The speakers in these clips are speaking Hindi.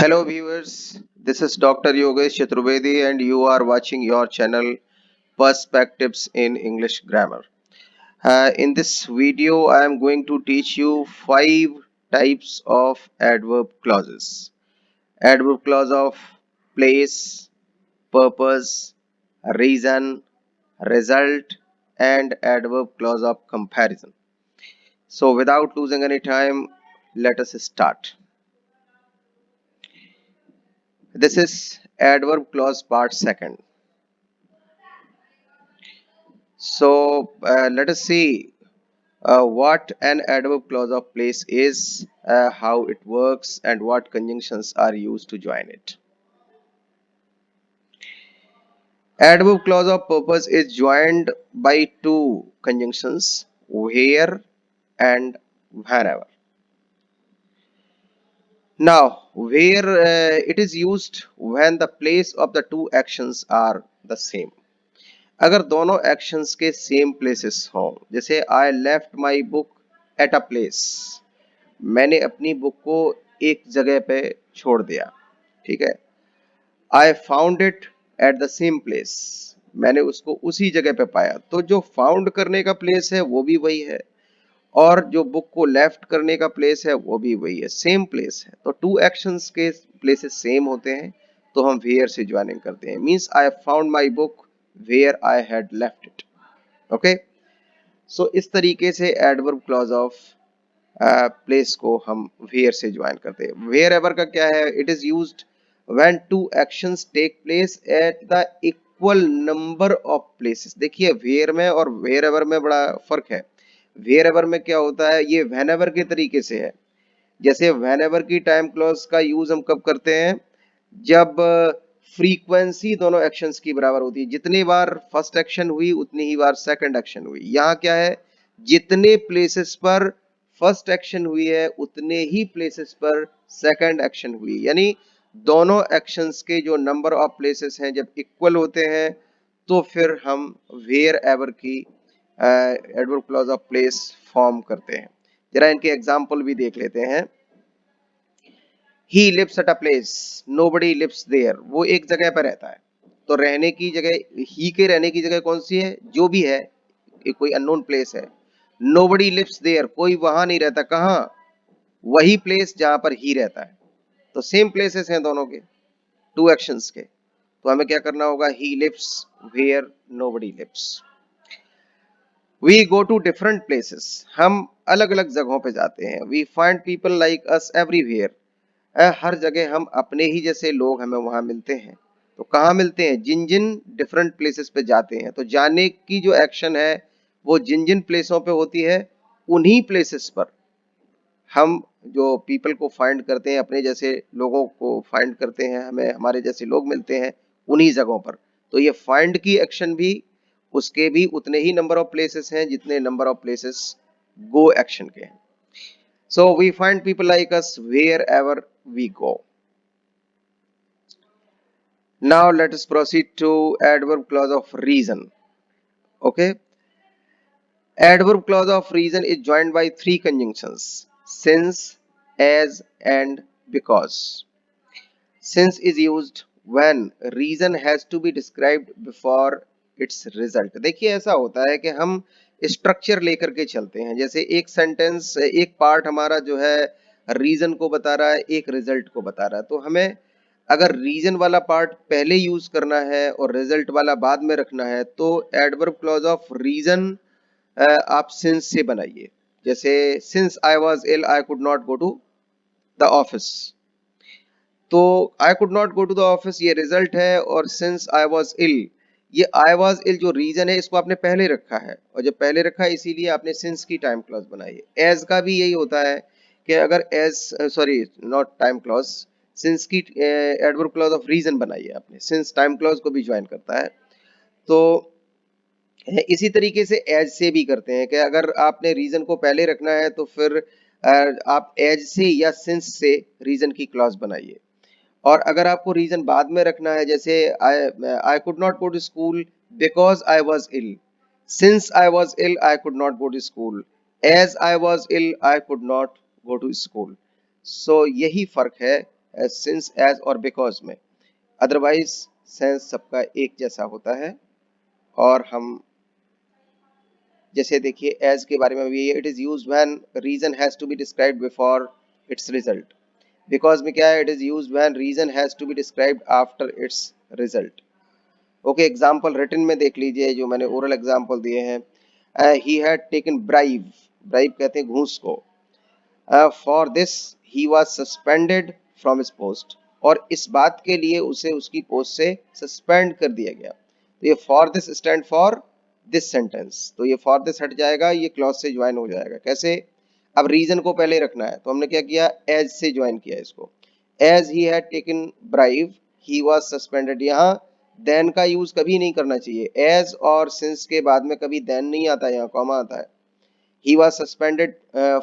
Hello viewers, this is Dr. Yogesh Chaturvedi and you are watching your channel Perspectives in English Grammar. In this video, I am going to teach you 5 types of adverb clauses. Adverb clause of place, purpose, reason, result and adverb clause of comparison. So without losing any time, let us start. This is adverb clause part second. So let us see what an adverb clause of place is, how it works, and what conjunctions are used to join it. Adverb clause of purpose is joined by two conjunctions, where and wherever. Now, where it is used when the place of the two actions are the same. अगर दोनों एक्शंस के सेम प्लेसेस हों, जैसे I left my book at a place, मैंने अपनी बुक को एक जगह पे छोड़ दिया, ठीक है. I found it at the same place, मैंने उसको उसी जगह पे पाया. तो जो फाउंड करने का प्लेस है वो भी वही है और जो बुक को लेफ्ट करने का प्लेस है वो भी वही है, सेम प्लेस है. तो टू एक्शंस के प्लेसेस सेम होते हैं तो हम वेयर से ज्वाइनिंग करते हैं. Means I found my book where I had left it. Okay, so इस तरीके से एडवर्ब क्लॉज ऑफ प्लेस को हम वेयर से ज्वाइन करते हैं. वेयर एवर का क्या है? It is used when two actions take place at the equal number of places. देखिए, वेयर में और वेयर एवर में बड़ा फर्क है. वेयर एवर में क्या होता है, ये व्हेन एवर के तरीके से है. जैसे व्हेन एवर की टाइम क्लॉज का यूज हम कब करते हैं? जब फ्रीक्वेंसी दोनों एक्शंस की बराबर होती है. जितनी बार फर्स्ट एक्शन हुई उतनी ही बार सेकंड एक्शन हुई. यहाँ क्या है, जितने प्लेसेस पर फर्स्ट एक्शन हुई है उतने ही प्लेसेस पर सेकंड एक्शन हुई. यानी दोनों एक्शंस के जो नंबर ऑफ प्लेसेस हैं जब इक्वल होते हैं तो फिर हम वेयर एवर की adverb clause of place form करते हैं. जरा इनके एग्जाम्पल भी देख लेते हैं. He lives at a place, nobody lives there. वो एक जगह पर रहता है. तो रहने की जगह, ही के रहने की जगह कौन सी है? जो भी है, कोई अननोन प्लेस है. Nobody lives there, कोई वहां नहीं रहता. कहाँ? वही प्लेस जहां पर ही रहता है. तो सेम प्लेसेस हैं दोनों के, टू एक्शंस के. तो हमें क्या करना होगा? He lives where nobody lives. We go to different places, हम अलग अलग जगहों पे जाते हैं. We find people like us everywhere, हर जगह हम अपने ही जैसे लोग हमें वहां मिलते हैं. तो कहाँ मिलते हैं? जिन जिन डिफरेंट प्लेसेस पे जाते हैं. तो जाने की जो एक्शन है वो जिन जिन प्लेसों पे होती है उन्हीं प्लेसेस पर हम जो पीपल को फाइंड करते हैं, अपने जैसे लोगों को फाइंड करते हैं, हमें हमारे जैसे लोग मिलते हैं उन्हीं जगहों पर. तो ये फाइंड की एक्शन भी, उसके भी उतने ही नंबर ऑफ प्लेसेस हैं जितने number of places go action के हैं. So we find people like us wherever we go. Now let us proceed to adverb clause of reason. Okay, adverb clause of reason is joined by three conjunctions: since, as and because. Since is used when reason has to be described before its result. देखिए, ऐसा होता है कि हम स्ट्रक्चर लेकर के चलते हैं. जैसे एक सेंटेंस, एक पार्ट हमारा जो है रीजन को बता रहा है, एक रिजल्ट को बता रहा है. तो हमें अगर रीजन वाला पार्ट पहले यूज करना है और रिजल्ट वाला बाद में रखना है तो एडवर्ब क्लॉज ऑफ रीजन आप सिंस से बनाइए. जैसे since I was ill I could not go to the office. तो I could not go to the office ये रिजल्ट है और सिंस आई वाज इल, ये आई वाज इल जो रीजन है इसको आपने पहले रखा है और जब पहले रखा है इसीलिए आपने सिंस की टाइम क्लॉज बनाई है. एज का भी यही होता है कि अगर as, sorry not time clause, since की एडवर्ब क्लॉज ऑफ रीजन बनाई है आपने. सिंस टाइम क्लॉज को भी ज्वाइन करता है. तो इसी तरीके से एज से भी करते हैं कि अगर आपने रीजन को पहले रखना है तो फिर आप एज से या सिंस से रीजन की क्लॉज बनाइए. और अगर आपको रीजन बाद में रखना है, जैसे I could not go to school because I was ill. Since I was ill I could not go to school. As I was ill I could not go to school. So यही फर्क है सिंस, एज और बिकॉज में। अदरवाइज सेंस सबका एक जैसा होता है। और हम जैसे देखिए एज के बारे में भी, it is used when reason has to be described before its result. Because में क्या है, it is used when reason has to be described after its result. Okay, example written में देख लीजिए, जो मैंने ओरल एग्जाम्पल दिए हैं। He had taken bribe, bribe कहते हैं घूस को। For this he was suspended from his post, और इस बात के लिए उसे उसकी पोस्ट से सस्पेंड कर दिया गया। तो ये for this stand for this sentence, तो ये फॉर दिस हट जाएगा, ये क्लॉज से ज्वाइन हो जाएगा। कैसे? अब रीजन को पहले रखना है, तो हमने क्या किया, एज से ज्वाइन किया इसको। As he had taken bribe he was suspended. यहाँ देन का यूज कभी नहीं करना चाहिए, एज और सिंस के बाद में कभी देन नहीं आता, यहाँ कॉमा आता है। he was suspended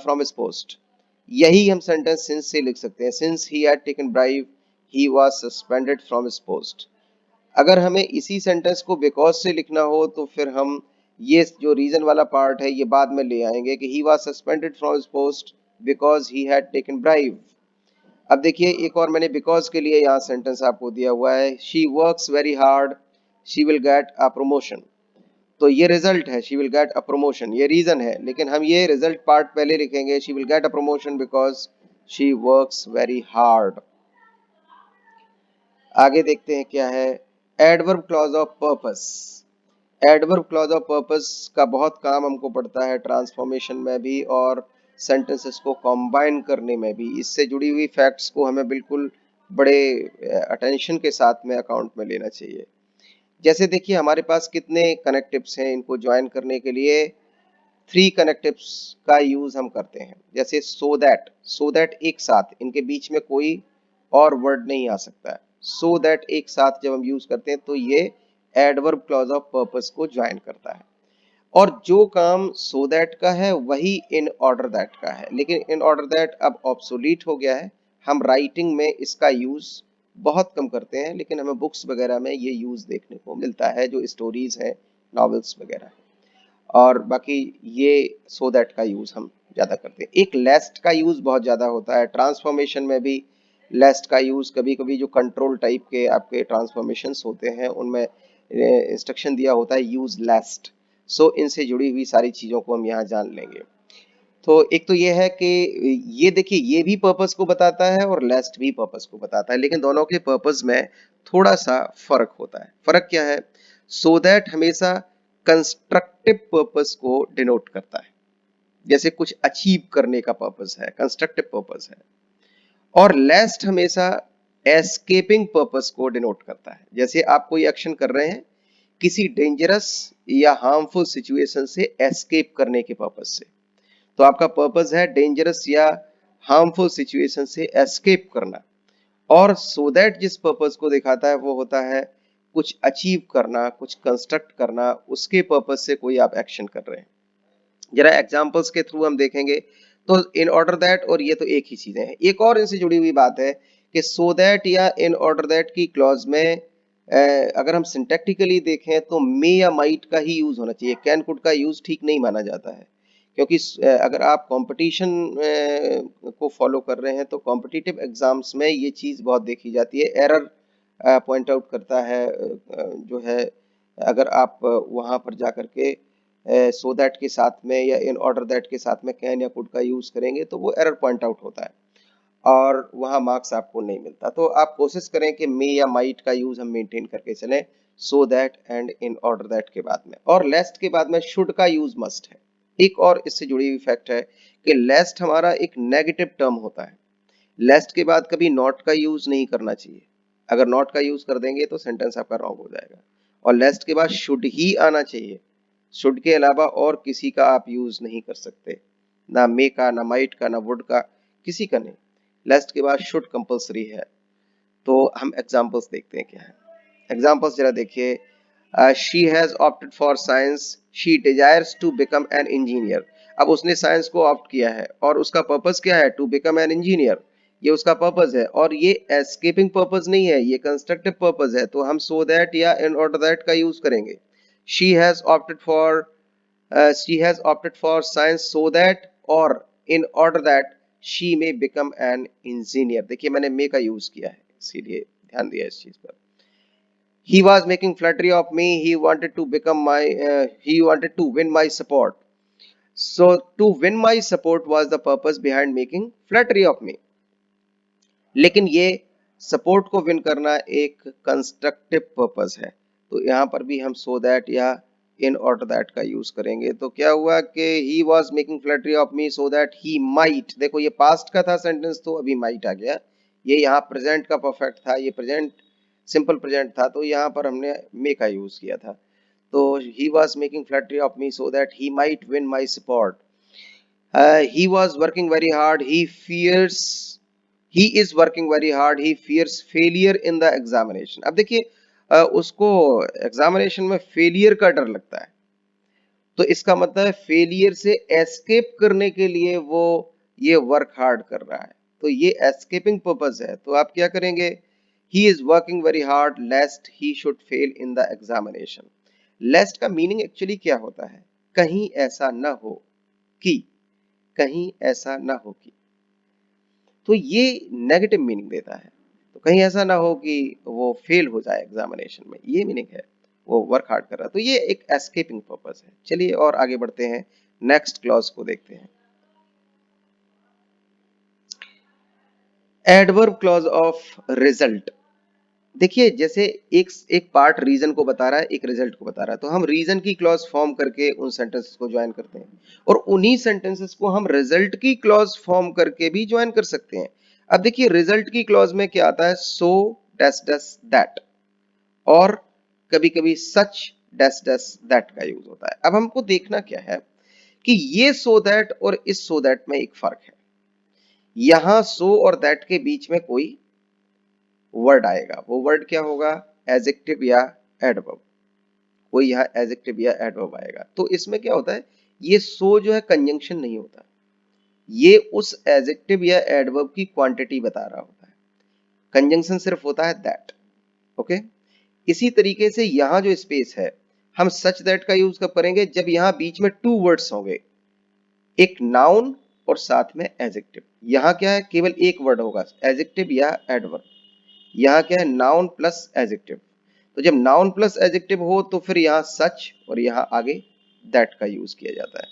from his post, यही हम सेंटेंस सिंस से लिख सकते हैं, since he had taken bribe he was suspended from his post। अगर हमें इसी सेंटेंस को बिकॉज से लिखना हो तो फिर हम ये जो रीजन वाला पार्ट है ये बाद में ले आएंगे कि he was suspended from his post because he had taken bribe। अब देखिए एक और मैंने बिकॉज के लिए यहाँ सेंटेंस आपको दिया हुआ है, she works very hard she will get a promotion। तो ये रिजल्ट है, she will get a promotion, ये रीजन है, लेकिन हम ये रिजल्ट पार्ट पहले लिखेंगे, she will get a promotion because she works very hard. आगे देखते हैं क्या है, adverb clause of purpose. Adverb clause of purpose का बहुत काम हमको पड़ता है ट्रांसफॉर्मेशन में भी और सेंटेंसेस को कंबाइन करने में भी। इससे जुड़ी हुई फैक्ट्स को हमें बिल्कुल बड़े अटेंशन के साथ में अकाउंट में लेना चाहिए। जैसे देखिए हमारे पास कितने कनेक्टिव्स हैं, इनको ज्वाइन करने के लिए 3 कनेक्टिव्स का यूज हम करते हैं। जैसे सो दैट, सो दैट एक साथ, इनके बीच में कोई और वर्ड नहीं आ सकता है। सो दैट एक साथ जब हम यूज करते हैं तो ये एडवर्ब क्लॉज ऑफ पर्पस को ज्वाइन करता है। और जो काम सो दैट का है वही इन ऑर्डर दैट का है, लेकिन इन ऑर्डर दैट अब ऑब्सोलीट हो गया है। हम राइटिंग में इसका यूज बहुत कम करते हैं, लेकिन हमें बुक्स वगैरह में ये यूज देखने को मिलता है, जो स्टोरीज है, नॉवेल्स वगैरह। और बाकी ये सो दैट का यूज हम ज्यादा करते हैं। एक लेस्ट का यूज बहुत ज्यादा होता है ट्रांसफॉर्मेशन में भी। लेस्ट का यूज कभी कभी जो कंट्रोल टाइप के आपके ट्रांसफॉर्मेशंस होते हैं उनमें इंस्ट्रक्शन दिया होता है यूज लेस्ट। सो इनसे जुड़ी हुई सारी चीजों को हम यहाँ जान लेंगे। तो एक तो ये है कि ये देखिए ये भी पर्पस को बताता है और लेस्ट भी पर्पस को बताता है, लेकिन दोनों के पर्पस में थोड़ा सा फर्क होता है। फर्क क्या है? सो दैट हमेशा कंस्ट्रक्टिव पर्पस को डिनोट करता है, जैसे कुछ अचीव करने का पर्पस है, कंस्ट्रक्टिव पर्पस है। और लेस्ट हमेशा एस्केपिंग पर्पस को डिनोट करता है, जैसे आप कोई एक्शन कर रहे हैं किसी डेंजरस या हार्मफुल सिचुएशन से एस्केप करने के पर्पस से। तो आपका पर्पस है डेंजरस या हार्मफुल सिचुएशन से एस्केप करना। और सो दैट जिस पर्पस को दिखाता है वो होता है कुछ अचीव करना, कुछ कंस्ट्रक्ट करना, उसके पर्पस से कोई आप एक्शन कर रहे हैं। जरा एग्जांपल्स के थ्रू हम देखेंगे। तो इन ऑर्डर दैट और ये तो एक ही चीजें हैं। एक और इनसे जुड़ी हुई बात है कि सो दैट या इन ऑर्डर दैट की क्लॉज में अगर हम सिंटैक्टिकली देखें तो मे या माइट का ही यूज होना चाहिए, कैन कुड का यूज ठीक नहीं माना जाता है। क्योंकि अगर आप कंपटीशन को फॉलो कर रहे हैं तो कॉम्पिटिटिव एग्जाम्स में ये चीज बहुत देखी जाती है, एरर पॉइंट आउट करता है जो है। अगर आप वहां पर जाकर के सो दैट के साथ में या इन ऑर्डर दैट के साथ में कैन या कुड का यूज करेंगे तो वो एरर पॉइंट आउट होता है और वहां मार्क्स आपको नहीं मिलता। तो आप कोशिश करें कि मे या माइट का यूज हम मेंटेन करके चलें so that and in order that के बाद में। और लेस्ट के बाद में शुड का यूज मस्ट है। एक और इससे जुड़ी हुई फैक्ट है कि लेस्ट हमारा एक नेगेटिव टर्म होता है। लेस्ट के बाद कभी नॉट का यूज नहीं करना चाहिए। अगर नॉट का यूज कर देंगे तो सेंटेंस आपका रॉन्ग हो जाएगा। और लेस्ट के बाद शुड ही आना चाहिए। शुड के अलावा और किसी का आप यूज नहीं कर सकते, ना मे का, ना माइट का, ना वुड का, किसी का नहीं। लेस्ट के बाद शुड कंपलसरी है। तो हम एग्जांपल्स देखते हैं क्या है। एग्जांपल्स जरा देखिए। She has opted for science she desires to become an engineer. अब उसने साइंस को ऑप्ट किया है और उसका पर्पस क्या है? To become an engineer. ये उसका पर्पस है और ये एस्केपिंग पर्पस नहीं है, ये कंस्ट्रक्टिव पर्पस है। तो हम सो दैट या इन ऑर्डर दैट का यूज करेंगे। She has opted for she has opted for science so that or in order that she may become an engineer. देखिए मैंने मे का यूज किया है, इसीलिए ध्यान दिया इस चीज पर। He was making flattery of me. He wanted to become my. He wanted to win my support. So to win my support was the purpose behind making flattery of me. लेकिन ये सपोर्ट को विन करना एक कंस्ट्रक्टिव पर्पस है, तो यहाँ पर भी हम सो दैट या इन ऑर्डर दैट का यूज करेंगे। तो क्या हुआ कि he was making flattery of me so that he might, देखो ये पास्ट का था सेंटेंस तो अभी माइट आ गया, ये यहाँ प्रेजेंट का परफेक्ट था, ये प्रेजेंट सिंपल प्रेजेंट था, तो यहाँ पर हमने मे का यूज किया था। तो he was making flattery of me so that he might win my support. He was working very hard. He is working very hard. He fears failure in the examination. अब देखिए उसको एग्जामिनेशन में फेलियर का डर लगता है, तो इसका मतलब है फेलियर से एस्केप करने के लिए वो ये वर्क हार्ड कर रहा है, तो ये एस्केपिंग पर्पस है। तो आप क्या करेंगे, he is working very hard lest he should fail in the examination. Lest का मीनिंग एक्चुअली क्या होता है, कहीं ऐसा न हो कि, कहीं ऐसा ना हो कि, तो ये नेगेटिव मीनिंग देता है। तो कहीं ऐसा ना हो कि वो फेल हो जाए एग्जामिनेशन में, ये मीनिंग है, वो वर्क हार्ड कर रहा है, तो ये एक एस्केपिंग पर्पस है। चलिए और आगे बढ़ते हैं, नेक्स्ट क्लॉज को देखते हैं। Adverb clause of result. देखिए जैसे एक एक पार्ट रीजन को बता रहा है, एक रिजल्ट को बता रहा है, तो हम रीजन की क्लॉज फॉर्म करके उन सेंटेंसेस को ज्वाइन करते हैं, और उन्हीं सेंटेंसेस को हम रिजल्ट की क्लॉज फॉर्म करके भी ज्वाइन कर सकते हैं। अब देखिए रिजल्ट की क्लॉज में क्या आता है, सो डैश डैश दैट, और कभी कभी सच डैश डैश दैट का यूज होता है। अब हमको देखना क्या है कि ये सो दैट और इस सो दैट में एक फर्क है। यहां सो और दैट के बीच में कोई वर्ड आएगा, वो वर्ड क्या होगा, एडजेक्टिव या एडवर्ब, कोई यहाँ एडजेक्टिव या एडवर्ब आएगा। तो इसमें क्या होता है, ये सो जो है कंजंक्शन नहीं होता, ये उस एडजेक्टिव या एडवर्ब की क्वांटिटी बता रहा होता है, कंजंक्शन सिर्फ होता है दैट। ओके, इसी तरीके से यहाँ जो स्पेस है, हम सच दैट का यूज कब करेंगे, जब यहाँ बीच में टू वर्ड्स होंगे, एक नाउन और साथ में एडजेक्टिव। यहाँ क्या है, केवल एक वर्ड होगा, एडजेक्टिव या एडवर्ब। यहाँ क्या है, नाउन प्लस एडजेक्टिव। तो जब नाउन प्लस एडजेक्टिव हो तो फिर यहाँ सच और यहाँ आगे दैट का यूज किया जाता है।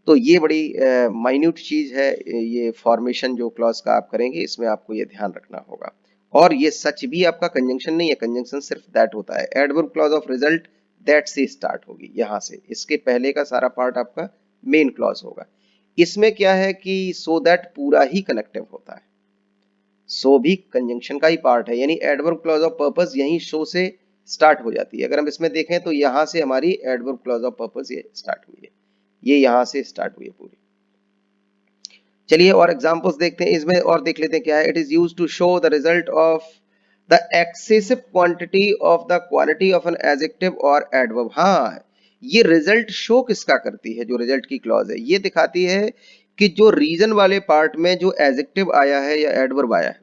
तो ये बड़ी माइन्यूट चीज है, ये फॉर्मेशन जो क्लॉज का आप करेंगे इसमें आपको ये ध्यान रखना होगा। और ये सच भी आपका कंजंक्शन नहीं है, कंजंक्शन सिर्फ दैट होता है। Adverb clause of result that से स्टार्ट होगी, यहाँ से इसके पहले का सारा पार्ट आपका मेन क्लॉज होगा। इसमें क्या है कि सो दैट पूरा ही कनेक्टिव होता है, सो भी कंजंक्शन का ही पार्ट है, यानी एडवर्ब क्लॉज ऑफ पर्पस यही शो से स्टार्ट हो जाती है। अगर हम इसमें देखें तो यहां से हमारी एडवर्ब क्लॉज ऑफ पर्पस ये स्टार्ट हुई है, ये यहां से स्टार्ट हुई है पूरी। चलिए और एग्जांपल्स देखते हैं इसमें, और देख लेते हैं क्या है। It is used to show the result of the excessive quantity of the quality of an adjective और एडवर्ब। हाँ, ये रिजल्ट शो किसका करती है, जो रिजल्ट की क्लॉज है ये दिखाती है कि जो रीजन वाले पार्ट में जो एडजेक्टिव आया है या एडवर्ब आया है,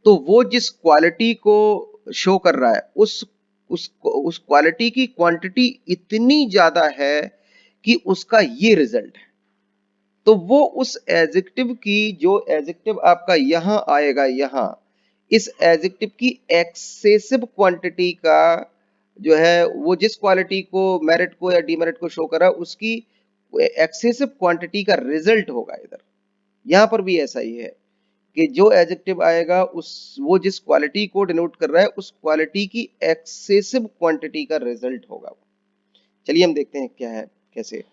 तो वो जिस क्वालिटी को शो कर रहा है उस क्वालिटी की क्वांटिटी इतनी ज्यादा है कि उसका ये रिजल्ट है। तो वो उस एडजेक्टिव की, जो एडजेक्टिव आपका यहां आएगा, यहां इस एडजेक्टिव की एक्सेसिव क्वांटिटी का जो है, वो जिस क्वालिटी को, मेरिट को या डीमेरिट को शो कर रहा है, उसकी एक्सेसिव क्वांटिटी का रिजल्ट होगा इधर। यहां पर भी ऐसा ही है कि जो एडजेक्टिव आएगा उस, वो जिस क्वालिटी को डिनोट कर रहा है उस क्वालिटी की एक्सेसिव क्वांटिटी का रिजल्ट होगा। चलिए हम देखते हैं क्या है, कैसे।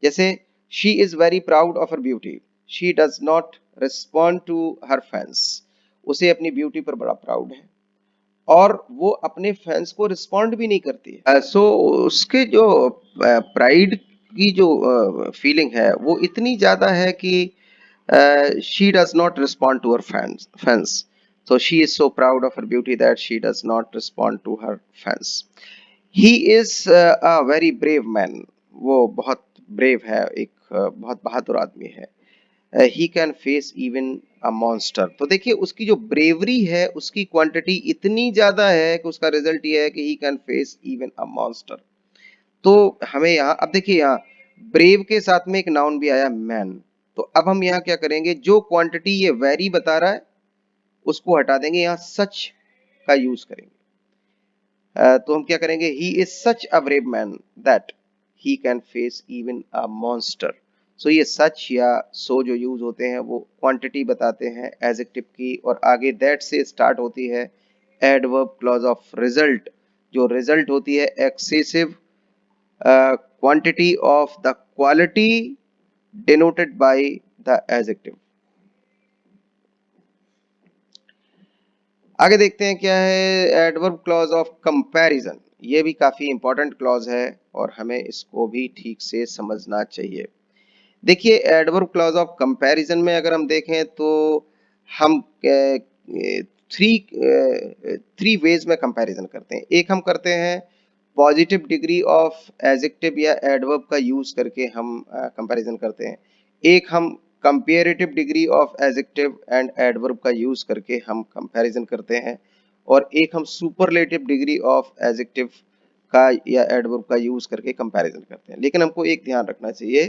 जैसे she is very proud of her beauty, she does not respond to her fans, उसे अपनी ब्यूटी पर बड़ा प्राउड है और वो अपने फैंस को रिस्पॉन्ड भी नहीं करती है। सो उसके जो प्राइड की जो फीलिंग है वो इतनी ज्यादा है कि she does not respond to her fans. So she is so proud of her beauty that she does not respond to her fans. He is a very brave man. वो बहुत brave है, एक बहुत बहादुर आदमी है। He can face even a monster. तो देखिए उसकी जो ब्रेवरी है उसकी क्वांटिटी इतनी ज्यादा है कि उसका रिजल्ट ये है कि he can face even a monster. तो हमें यहाँ, अब देखिए यहाँ ब्रेव के साथ में एक नाउन भी आया मैन, तो अब हम यहाँ क्या करेंगे, जो क्वांटिटी ये वेरी बता रहा है उसको हटा देंगे, यहाँ सच का यूज करेंगे। तो हम क्या करेंगे, he is such a brave man that he can face even a monster. So ये सच या सो जो यूज होते हैं वो क्वांटिटी बताते हैं एडजेक्टिव की, और आगे दैट से स्टार्ट होती है एडवर्ब क्लॉज ऑफ रिजल्ट। जो रिजल्ट होती है excessive quantity of the quality denoted by the adjective. आगे देखते हैं क्या है एडवर्ब क्लॉज ऑफ कंपैरिजन। ये भी काफी इंपॉर्टेंट क्लॉज है और हमें इसको भी ठीक से समझना चाहिए। देखिए एडवर्ब क्लॉज ऑफ कंपैरिजन में अगर हम देखें तो हम थ्री थ्री वेज में कंपैरिजन करते हैं। एक हम करते हैं पॉजिटिव डिग्री ऑफ एडजेक्टिव या एडवर्ब का यूज करके हम कंपैरिजन करते हैं। एक हम comparative degree of adjective and adverb का यूज करके हम कंपैरिजन करते हैं, और एक हम सुपरलेटिव डिग्री ऑफ एडजेक्टिव का या एडवर्ब का यूज करके कंपैरिजन करते हैं। लेकिन हमको एक ध्यान रखना चाहिए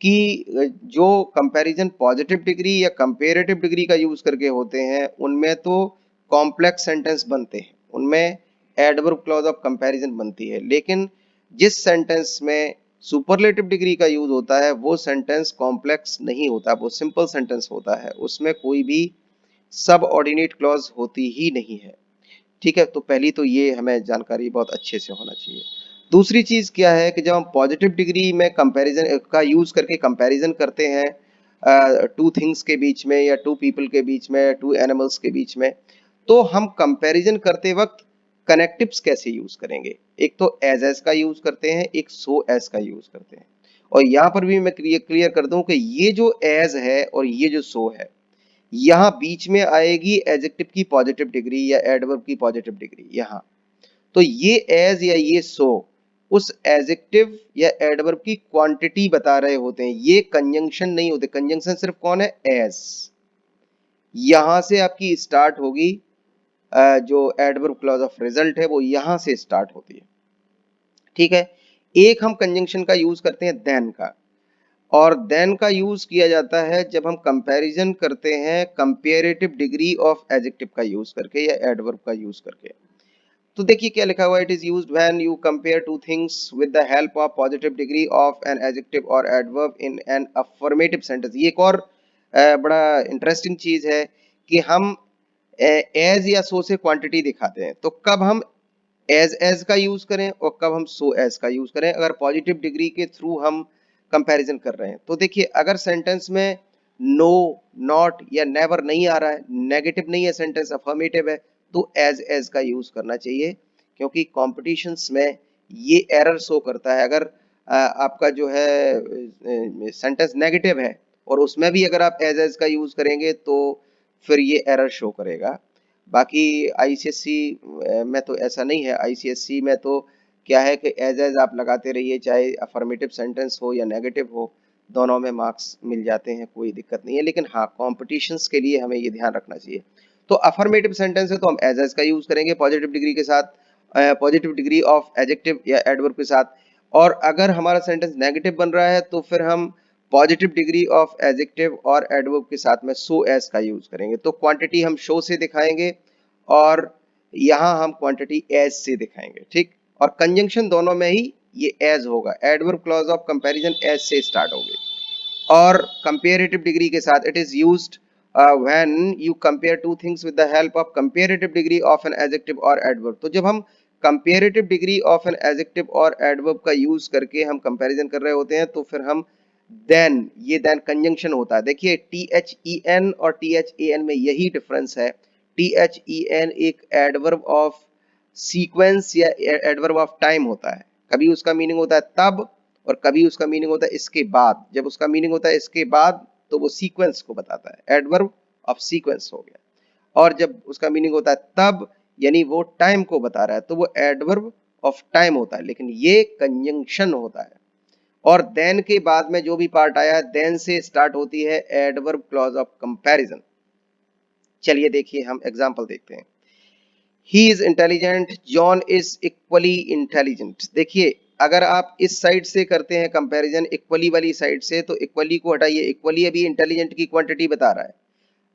कि जो कंपैरिजन पॉजिटिव डिग्री या कंपेरेटिव डिग्री का यूज करके होते हैं उनमें तो कॉम्प्लेक्स सेंटेंस बनते हैं, उनमें एडवर्ब क्लॉज ऑफ कंपैरिजन बनती है। लेकिन जिस सेंटेंस में सुपरलेटिव डिग्री का यूज होता है वो सेंटेंस कॉम्प्लेक्स नहीं होता, वो सिंपल सेंटेंस होता है, उसमें कोई भी सब ऑर्डिनेट क्लॉज होती ही नहीं है। ठीक है, तो पहली तो ये हमें जानकारी बहुत अच्छे से होना चाहिए। दूसरी चीज क्या है कि जब हम पॉजिटिव डिग्री में कंपैरिजन का यूज करके कंपैरिजन करते हैं टू थिंग्स के बीच में या टू पीपल के बीच में, टू एनिमल्स के बीच में, तो हम कंपैरिजन करते वक्त कनेक्टिव्स कैसे यूज करेंगे। एक तो एज का यूज करते हैं, एक सो एज का यूज करते हैं। और यहाँ पर भी मैं क्लियर कर दूं कि ये जो एज है और ये जो सो है, यहाँ बीच में आएगी एडजेक्टिव की पॉजिटिव डिग्री या एडवर्ब की पॉजिटिव डिग्री यहाँ। तो ये एज या ये सो उस एडजेक्टिव या एडवर्ब की क्वांटिटी बता रहे होते हैं, ये कंजंक्शन नहीं होते। कंजंक्शन सिर्फ कौन है, एज। यहां से आपकी स्टार्ट होगी जो एडवर्ब क्लॉज ऑफ रिजल्ट है वो यहां से स्टार्ट होती है। ठीक है, एक हम कंजंक्शन का यूज करते हैं देन का, और देन का यूज किया जाता है जब हम कंपैरिजन करते हैं कंपेरेटिव डिग्री ऑफ एडजेक्टिव का यूज करके या एडवर्ब का यूज करके। तो देखिए क्या लिखा हुआ है, it is used when you compare two things with the help of positive degree of an adjective और adverb in an affirmative sentence. ये एक और बड़ा इंटरेस्टिंग चीज है कि हम एज या सो से क्वांटिटी दिखाते हैं, तो कब हम एज का यूज करें और कब हम सो एज का यूज करें अगर पॉजिटिव डिग्री के थ्रू हम कंपैरिजन कर रहे हैं। तो देखिए अगर सेंटेंस में नो, नॉट या नेवर नहीं आ रहा है, नेगेटिव नहीं है, सेंटेंस अफर्मेटिव है, तो एज का यूज करना चाहिए, क्योंकि कॉम्पिटिशन्स में ये एरर शो करता है। अगर आपका जो है सेंटेंस नेगेटिव है और उसमें भी अगर आप एज का यूज करेंगे तो फिर ये एरर शो करेगा। बाकी आईसीएससी में तो ऐसा नहीं है। आईसीएससी में तो क्या है कि एज आप लगाते रहिए, चाहे अफर्मेटिव सेंटेंस हो या नेगेटिव हो, दोनों में मार्क्स मिल जाते हैं, कोई दिक्कत नहीं है। लेकिन हाँ, कॉम्पिटिशन्स के लिए हमें ये ध्यान रखना चाहिए। तो अफर्मेटिव सेंटेंस है तो हम एज का यूज करेंगे पॉजिटिव डिग्री के साथ, पॉजिटिव डिग्री ऑफ एडजेक्टिव या एडवर्ब के साथ। और अगर हमारा सेंटेंस नेगेटिव बन रहा है तो फिर हम पॉजिटिव डिग्री ऑफ एडजेक्टिव और एडवर्ब के साथ में सो एज का यूज करेंगे। तो क्वांटिटी हम शो से दिखाएंगे और यहां हम क्वांटिटी एज से दिखाएंगे। ठीक, और कंजंक्शन दोनों में ही ये एज होगा। Adverb clause of comparison as से स्टार्ट होगी, और कंपेरेटिव डिग्री के साथ it is used when you compare two things with the help of comparative degree of an adjective और एडवर्ब। तो जब हम comparative degree of an adjective और एडवर्ब का यूज करके हम कंपैरिजन कर रहे होते हैं तो फिर हम देन, ये देन कंजंक्शन होता है। देखिए टी एच ई एन और टी एच ए एन में यही डिफरेंस है। टी एच ई एन एक एडवर्ब ऑफ सीक्वेंस या एडवर्ब ऑफ टाइम होता है। कभी उसका मीनिंग होता है तब और कभी उसका मीनिंग होता है इसके बाद। जब उसका मीनिंग होता है इसके बाद तो वो सीक्वेंस को बताता है, एडवर्ब ऑफ सीक्वेंस हो गया। और जब उसका मीनिंग होता है तब, यानी वो टाइम को बता रहा है, तो वो एडवर्ब ऑफ टाइम होता है। लेकिन ये कंजंक्शन होता है। और देन के बाद में जो भी पार्ट आया, देन से स्टार्ट होती है एडवर्ब क्लॉज ऑफ कंपैरिजन। चलिए देखिए हम एग्जांपल देखते हैं। He is intelligent, John is equally intelligent. देखिए अगर आप इस साइड से करते हैं कंपैरिजन इक्वली वाली साइड से, तो इक्वली को हटाइए, इक्वली अभी इंटेलिजेंट की क्वांटिटी बता रहा है।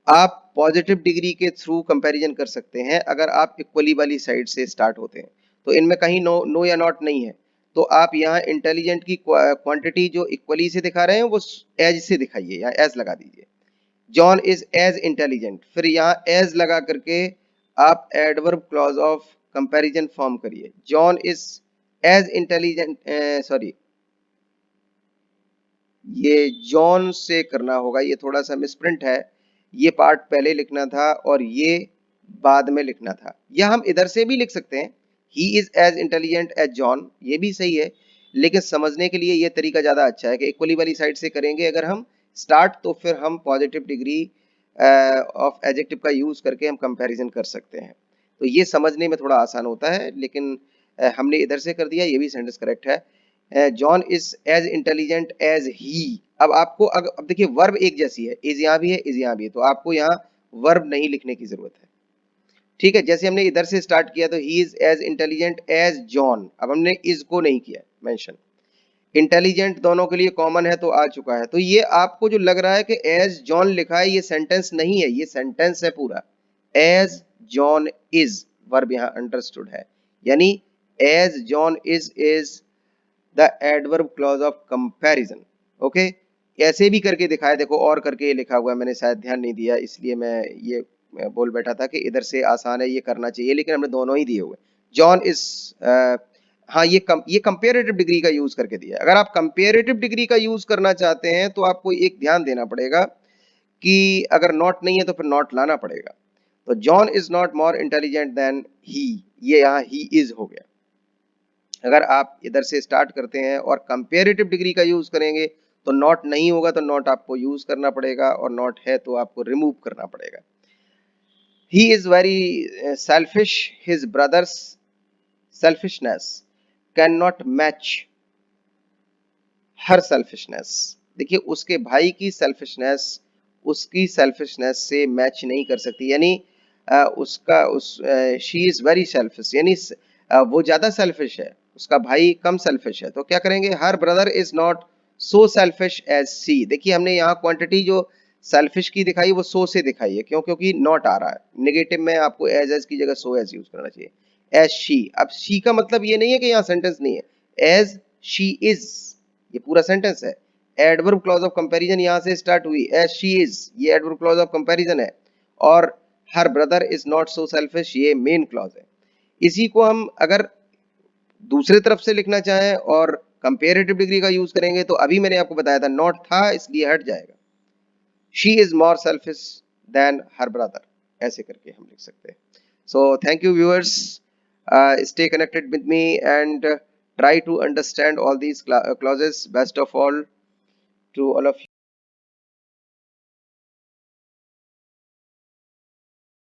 आप पॉजिटिव डिग्री के थ्रू कंपैरिजन कर सकते हैं अगर आप इक्वली वाली साइड से स्टार्ट होते हैं। तो इनमें कहीं नो नो या नॉट नहीं है, तो आप यहाँ इंटेलिजेंट की क्वांटिटी जो इक्वली से दिखा रहे हैं वो एज से दिखाइए, या एज लगा दीजिए। जॉन इज एज इंटेलिजेंट, फिर यहाँ एज लगा करके आप adverb clause of comparison form करिए। John is as intelligent, sorry, ये जॉन से करना होगा, ये थोड़ा सा मिसप्रिंट है, ये पार्ट पहले लिखना था और ये बाद में लिखना था। या हम इधर से भी लिख सकते हैं, he is as intelligent as John, ये भी सही है, लेकिन समझने के लिए ये तरीका ज्यादा अच्छा है कि इक्वली वाली साइड से करेंगे अगर हम स्टार्ट, तो फिर हम पॉजिटिव डिग्री ऑफ एडजेक्टिव का यूज करके हम कंपैरिजन कर सकते हैं। तो ये समझने में थोड़ा आसान होता है, लेकिन हमने इधर से कर दिया, ये भी सेंटेंस करेक्ट है। John is as intelligent as he. अब आपको अब देखिए वर्ब एक जैसी है, इज यहाँ भी है, इज यहाँ भी है, तो आपको यहाँ वर्ब नहीं लिखने की जरूरत है। ठीक है, जैसे हमने इधर से स्टार्ट किया तो he is as intelligent as John, अब हमने इज को नहीं किया मेंशन। इंटेलिजेंट दोनों के लिए कॉमन है तो आ चुका है। तो ये आपको जो लग रहा है कि एज जॉन लिखा है, ये सेंटेंस नहीं है, ये सेंटेंस है पूरा। एज जॉन इज, वर्ब यहाँ अंडरस्टूड है, यानी as John is the adverb clause of comparison. Okay, ऐसे भी करके दिखाया, देखो और करके ये लिखा हुआ है, मैंने शायद ध्यान नहीं दिया, इसलिए मैं बोल बैठा था कि इधर से आसान है ये करना चाहिए, लेकिन हमने दोनों ही दिए हुए। जॉन इज, हाँ, ये कंपेरेटिव डिग्री का यूज करके दिया है। अगर आप कंपेरेटिव डिग्री का यूज करना चाहते हैं तो आपको एक ध्यान देना पड़ेगा कि अगर नॉट नहीं है तो फिर नॉट लाना पड़ेगा। तो John is not more intelligent than he, ये यहाँ ही इज हो गया। अगर आप इधर से स्टार्ट करते हैं और कंपेरेटिव डिग्री का यूज करेंगे तो नॉट नहीं होगा, तो नॉट आपको यूज करना पड़ेगा, और नॉट है तो आपको रिमूव करना पड़ेगा। He is very selfish, his brothers selfishness can not match her selfishness. देखिए उसके भाई की सेल्फिशनेस उसकी सेल्फिशनेस से मैच नहीं कर सकती, यानी शी इज वेरी सेल्फिश, यानी वो ज्यादा सेल्फिश है, उसका भाई कम सेल्फिश है। तो क्या करेंगे, her brother is not so selfish as she. देखिए हमने यहाँ क्वांटिटी जो सेल्फिश की दिखाई वो सो से दिखाई है, क्यों? क्योंकि नॉट आ रहा है नेगेटिव में, आपको एज की जगह सो एज यूज करना चाहिए। एज शी, अब शी का मतलब ये नहीं है कि यहाँ सेंटेंस नहीं है, एज शी इज ये पूरा सेंटेंस है। एडवर्ब क्लॉज ऑफ कंपैरिजन यहां से स्टार्ट हुई, एज शी इज ये एडवर्ब क्लॉज ऑफ कंपैरिजन है, और हर brother is not so selfish ये मेन क्लॉज है। इसी को हम अगर दूसरे तरफ से लिखना चाहें और कंपेरेटिव डिग्री का यूज करेंगे, तो अभी मैंने आपको बताया था नॉट था इसलिए हट जाएगा। She is more selfish than her brother, ऐसे करके हम लिख सकते हैं। So thank you viewers, stay connected with me and try to understand all these clauses. Best of all to all of you.